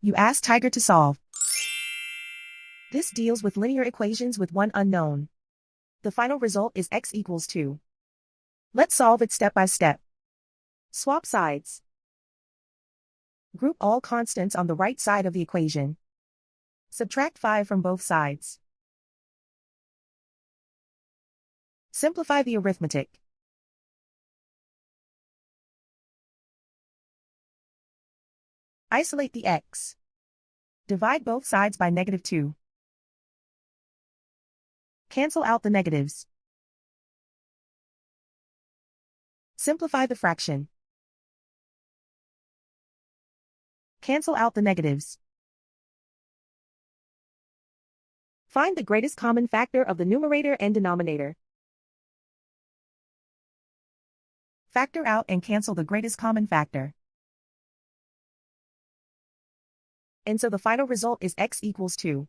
You ask Tiger to solve. This deals with linear equations with one unknown. The final result is x equals 2. Let's solve it step by step. Swap sides. Group all constants on the right side of the equation. Subtract 5 from both sides. Simplify the arithmetic. Isolate the x. Divide both sides by -2. Cancel out the negatives. Simplify the fraction. Cancel out the negatives. Find the greatest common factor of the numerator and denominator. Factor out and cancel the greatest common factor. And so the final result is x equals 2.